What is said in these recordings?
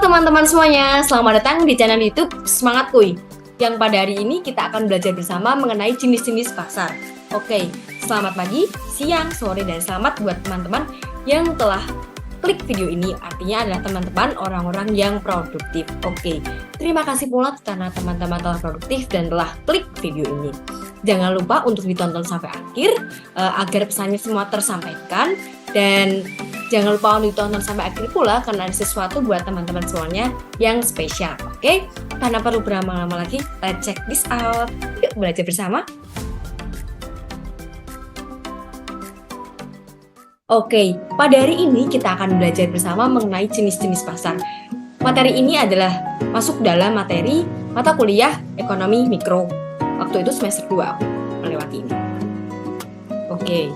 teman-teman semuanya, selamat datang di channel YouTube Semangat Kuy. Yang pada hari ini kita akan belajar bersama mengenai jenis-jenis pasar. Oke, selamat pagi, siang, sore, dan selamat buat teman-teman yang telah klik video ini. Artinya adalah teman-teman orang-orang yang produktif. Oke, terima kasih pula karena teman-teman telah produktif dan telah klik video ini. Jangan lupa untuk ditonton sampai akhir agar pesannya semua tersampaikan. Dan jangan lupa untuk ditonton sampai akhir pula karena ada sesuatu buat teman-teman semuanya yang spesial. Oke, tanpa perlu berlama-lama lagi, let's check this out. Yuk belajar bersama. Oke, pada hari ini kita akan belajar bersama mengenai jenis-jenis pasar. Materi ini adalah masuk dalam materi mata kuliah Ekonomi Mikro. Waktu itu semester 2 aku melewati ini. Oke.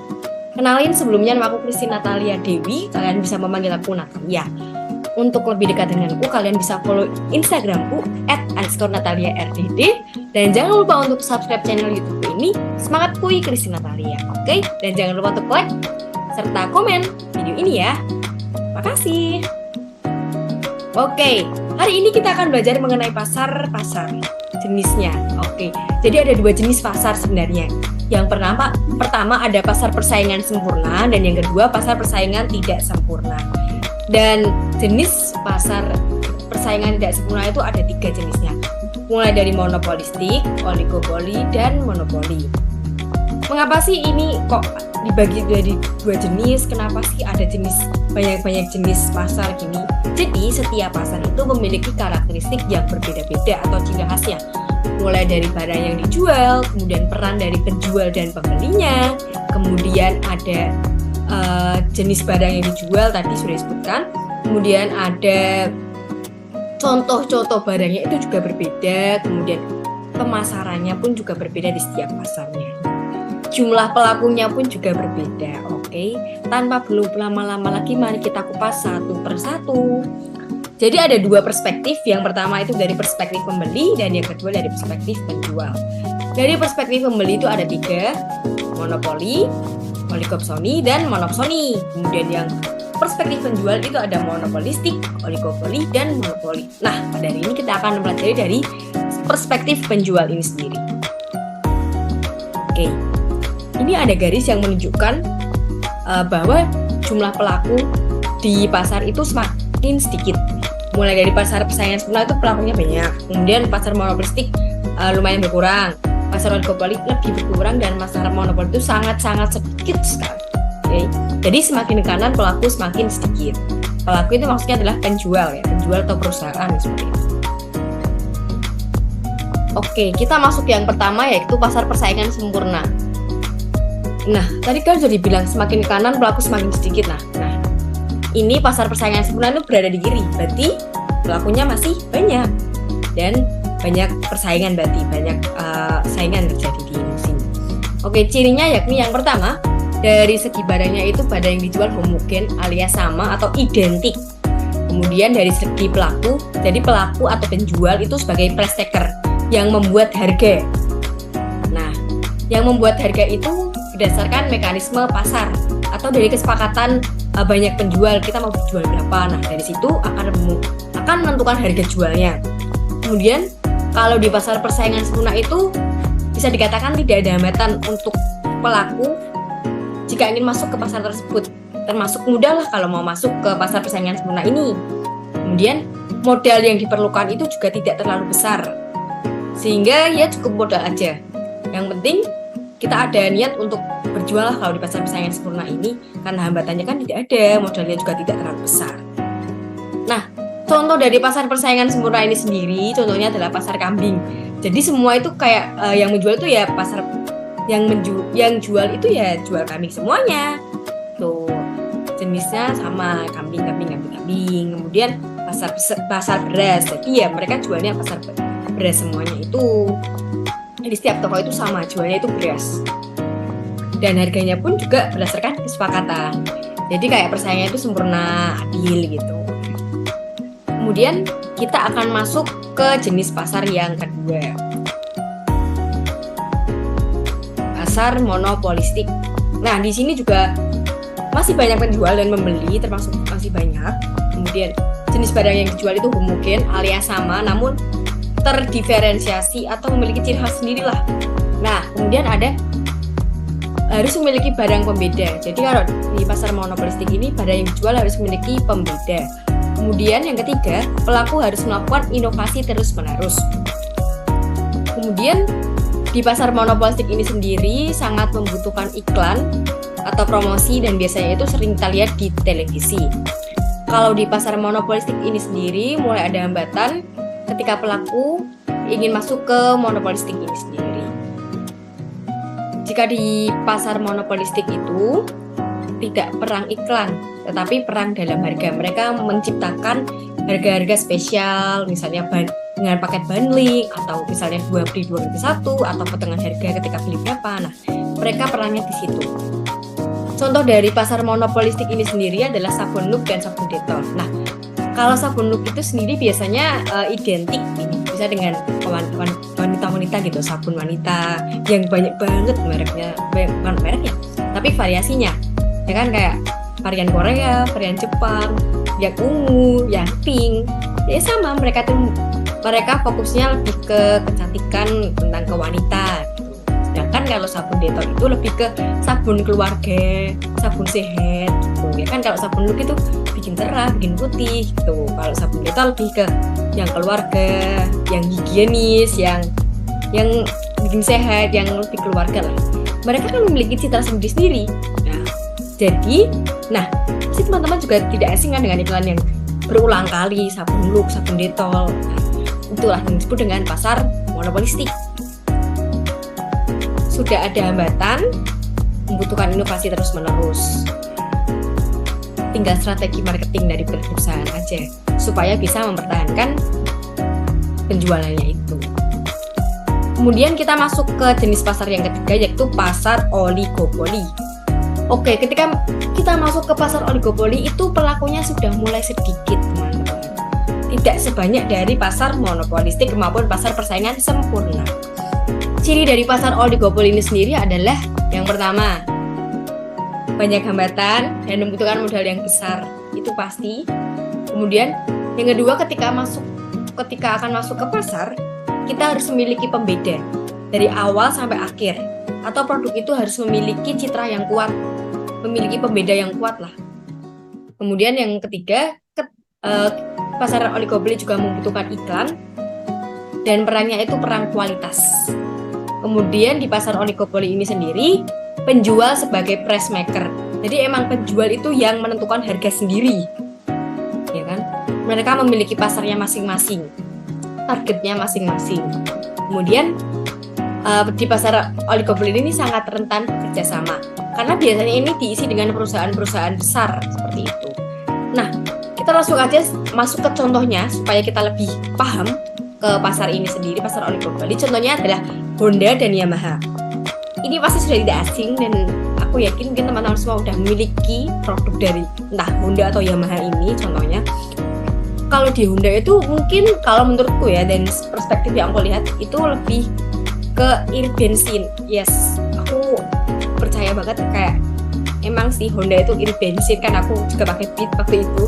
Kenalin, sebelumnya nama aku Christine Natalia Dewi, kalian bisa memanggil aku Natalia. Untuk lebih dekat denganku, kalian bisa follow Instagramku @_NataliaRDD. Dan jangan lupa untuk subscribe channel YouTube ini, Semangat Kuy Christine Natalia. Oke? Dan jangan lupa untuk like serta komen video ini ya. Makasih. Oke, hari ini kita akan belajar mengenai pasar-pasar jenisnya. Oke, jadi ada 2 jenis pasar sebenarnya. Yang pertama ada pasar persaingan sempurna dan yang kedua pasar persaingan tidak sempurna. Dan jenis pasar persaingan tidak sempurna itu ada 3 jenisnya. Mulai dari monopolistik, oligopoli, dan monopoli. Mengapa sih ini kok dibagi jadi 2 jenis? Kenapa sih ada banyak jenis pasar gini? Jadi setiap pasar itu memiliki karakteristik yang berbeda-beda atau ciri khasnya. Mulai dari barang yang dijual, kemudian peran dari penjual dan pembelinya, kemudian ada jenis barang yang dijual tadi sudah disebutkan, kemudian ada contoh-contoh barangnya itu juga berbeda, kemudian pemasarannya pun juga berbeda di setiap pasarnya. Jumlah pelakunya pun juga berbeda. Oke, tanpa belum lama-lama lagi, mari kita kupas satu persatu. Jadi ada 2 perspektif, yang pertama itu dari perspektif pembeli dan yang kedua dari perspektif penjual. Dari perspektif pembeli itu ada 3, monopoli, oligopsoni, dan monopsoni. Kemudian yang perspektif penjual itu ada monopolistik, oligopoli, dan monopoli. Nah, pada hari ini kita akan mempelajari dari perspektif penjual ini sendiri. Oke, ini ada garis yang menunjukkan bahwa jumlah pelaku di pasar itu semakin sedikit. Mulai dari pasar persaingan sempurna itu pelakunya banyak, kemudian pasar monopolistik lumayan berkurang, pasar oligopoli lebih berkurang, dan pasar monopoli itu sangat-sangat sedikit sekali. Oke. Jadi semakin ke kanan pelaku semakin sedikit. Pelaku itu maksudnya adalah penjual ya, penjual atau perusahaan seperti itu. Oke, kita masuk yang pertama yaitu pasar persaingan sempurna. Nah, tadi kan sudah dibilang semakin ke kanan pelaku semakin sedikit. Nah, ini pasar persaingan sempurna itu berada di kiri, berarti pelakunya masih banyak dan banyak persaingan, berarti banyak saingan terjadi di sini. Oke, cirinya yakni yang pertama, dari segi barangnya itu barang yang dijual homogen alias sama atau identik. Kemudian dari segi pelaku, jadi pelaku atau penjual itu sebagai price taker yang membuat harga. Nah, yang membuat harga itu berdasarkan mekanisme pasar atau dari kesepakatan banyak penjual, kita mau jual berapa. Nah, dari situ akan menentukan harga jualnya. Kemudian kalau di pasar persaingan sempurna itu bisa dikatakan tidak ada hambatan untuk pelaku jika ingin masuk ke pasar tersebut. Termasuk mudah lah kalau mau masuk ke pasar persaingan sempurna ini. Kemudian modal yang diperlukan itu juga tidak terlalu besar, sehingga ya cukup modal aja. Yang penting kita ada niat untuk berjual lah kalau di pasar persaingan sempurna ini, karena hambatannya kan tidak ada, modalnya juga tidak terlalu besar. Nah, contoh dari pasar persaingan sempurna ini sendiri, contohnya adalah pasar kambing. Jadi semua itu kayak yang menjual itu ya pasar yang jual itu ya jual kambing semuanya. Tuh, jenisnya sama kambing. Kemudian pasar beras. Jadi ya mereka jualnya pasar beras semuanya itu. Di setiap toko itu sama, jualnya itu beras. Dan harganya pun juga berdasarkan kesepakatan. Jadi kayak persaingannya itu sempurna, adil gitu. Kemudian kita akan masuk ke jenis pasar yang kedua. Pasar monopolistik. Nah, di sini juga masih banyak penjual dan membeli, termasuk masih banyak. Kemudian jenis barang yang dijual itu homogen alias sama, namun terdiferensiasi atau memiliki ciri khas sendiri lah. Nah, kemudian ada harus memiliki barang pembeda. Jadi kalau di pasar monopolistik ini barang yang dijual harus memiliki pembeda. Kemudian yang ketiga, pelaku harus melakukan inovasi terus-menerus. Kemudian di pasar monopolistik ini sendiri sangat membutuhkan iklan atau promosi dan biasanya itu sering kita lihat di televisi. Kalau di pasar monopolistik ini sendiri mulai ada hambatan ketika pelaku ingin masuk ke monopolistik ini sendiri. Jika di pasar monopolistik itu tidak perang iklan, tetapi perang dalam harga. Mereka menciptakan harga-harga spesial, misalnya dengan paket bundling, atau misalnya 2 beli 2 gratis 1, atau potongan harga ketika beli berapa. Nah, mereka perangnya di situ. Contoh dari pasar monopolistik ini sendiri adalah sabun Look dan sabun Dettol. Nah, kalau sabun Look itu sendiri biasanya identik bisa dengan wanita-wanita gitu, sabun wanita yang banyak banget mereknya, bukan mereknya, tapi variasinya. Ya kan, kayak varian Korea, varian Jepang, yang ungu, yang pink. Ya sama, mereka fokusnya lebih ke kecantikan, tentang ke wanita. Sedangkan kalau sabun Dettol itu lebih ke sabun keluarga, sabun sehat gitu. Ya kan, kalau sabun Look itu bikin cerah, bikin putih gitu. Kalau sabun Dettol lebih ke yang keluarga, yang higienis, yang bikin sehat, yang lebih keluarga lah. Mereka kan memiliki citra sendiri. Jadi, si teman-teman juga tidak asing kan dengan iklan yang berulang kali, sabun Look, sabun Dettol. Itulah yang disebut dengan pasar monopolistik. Sudah ada hambatan, membutuhkan inovasi terus-menerus. Tinggal strategi marketing dari perusahaan aja, supaya bisa mempertahankan penjualannya itu. Kemudian kita masuk ke jenis pasar yang ketiga, yaitu pasar oligopoli. Oke, ketika kita masuk ke pasar oligopoli itu pelakunya sudah mulai sedikit, teman-teman. Tidak sebanyak dari pasar monopolistik maupun pasar persaingan sempurna. Ciri dari pasar oligopoli ini sendiri adalah yang pertama, banyak hambatan dan membutuhkan modal yang besar, itu pasti. Kemudian yang kedua, ketika akan masuk ke pasar, kita harus memiliki pembeda dari awal sampai akhir, atau produk itu harus memiliki citra yang kuat, memiliki pembeda yang kuat lah. Kemudian yang ketiga, pasar oligopoli juga membutuhkan iklan dan perangnya itu perang kualitas. Kemudian di pasar oligopoli ini sendiri, penjual sebagai price maker. Jadi emang penjual itu yang menentukan harga sendiri, ya kan? Mereka memiliki pasarnya masing-masing, targetnya masing-masing. Kemudian di pasar oligopoli ini sangat rentan bekerja sama, karena biasanya ini diisi dengan perusahaan-perusahaan besar seperti itu. Nah, kita langsung aja masuk ke contohnya supaya kita lebih paham ke pasar ini sendiri, pasar oligopoli. Contohnya adalah Honda dan Yamaha. Ini pasti sudah tidak asing dan aku yakin mungkin teman-teman semua sudah memiliki produk dari entah Honda atau Yamaha ini. Contohnya, kalau di Honda itu mungkin kalau menurutku ya, dan perspektif yang aku lihat itu lebih ke irit bensin. Yes, aku percaya banget kayak emang sih Honda itu irit bensin, kan aku juga pakai Beat waktu itu.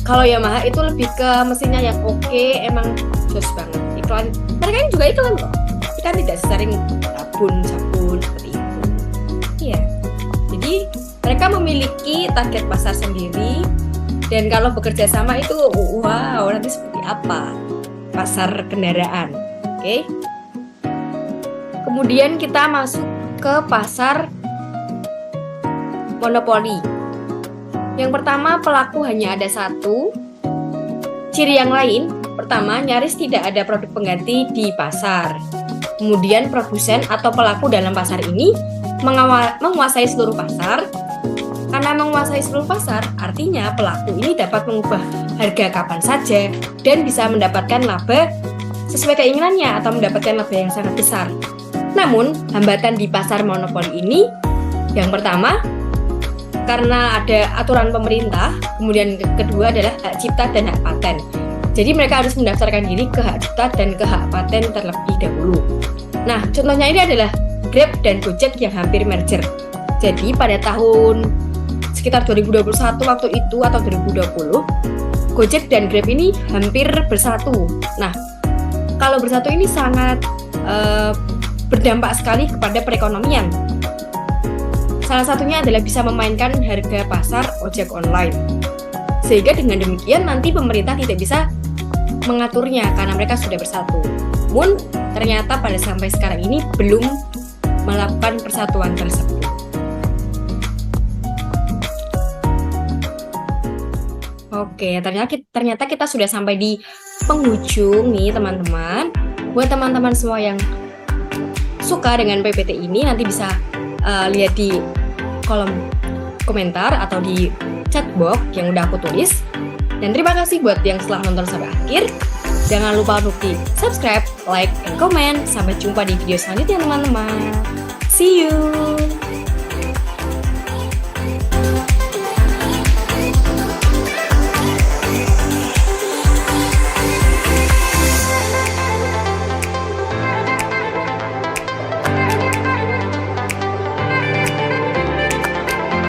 Kalau Yamaha itu lebih ke mesinnya yang oke, emang jos banget. Iklan, mereka ini juga iklan kok, tapi kan tidak sesering sabun seperti itu. Iya, jadi mereka memiliki target pasar sendiri, dan kalau bekerja sama itu wow, nanti seperti apa pasar kendaraan. Oke. Kemudian kita masuk ke pasar monopoli. Yang pertama, pelaku hanya ada satu. Ciri yang lain, pertama, nyaris tidak ada produk pengganti di pasar. Kemudian produsen atau pelaku dalam pasar ini menguasai seluruh pasar. Karena menguasai seluruh pasar, artinya pelaku ini dapat mengubah harga kapan saja dan bisa mendapatkan laba sesuai keinginannya atau mendapatkan laba yang sangat besar. Namun, hambatan di pasar monopoli ini, yang pertama, karena ada aturan pemerintah, kemudian kedua adalah hak cipta dan hak paten. Jadi mereka harus mendaftarkan diri ke hak cipta dan ke hak paten terlebih dahulu. Nah, contohnya ini adalah Grab dan Gojek yang hampir merger. Jadi pada tahun sekitar 2021 waktu itu atau 2020, Gojek dan Grab ini hampir bersatu. Nah, kalau bersatu ini sangat berdampak sekali kepada perekonomian. Salah satunya adalah bisa memainkan harga pasar ojek online. Sehingga dengan demikian nanti pemerintah tidak bisa mengaturnya karena mereka sudah bersatu. Namun ternyata pada sampai sekarang ini belum melakukan persatuan tersebut. Oke, ternyata kita sudah sampai di penghujung nih teman-teman. Buat teman-teman semua yang suka dengan PPT ini nanti bisa lihat di kolom komentar atau di chat box yang udah aku tulis. Dan terima kasih buat yang setelah nonton sampai akhir. Jangan lupa untuk di subscribe, like, and comment. Sampai jumpa di video selanjutnya teman-teman. See you!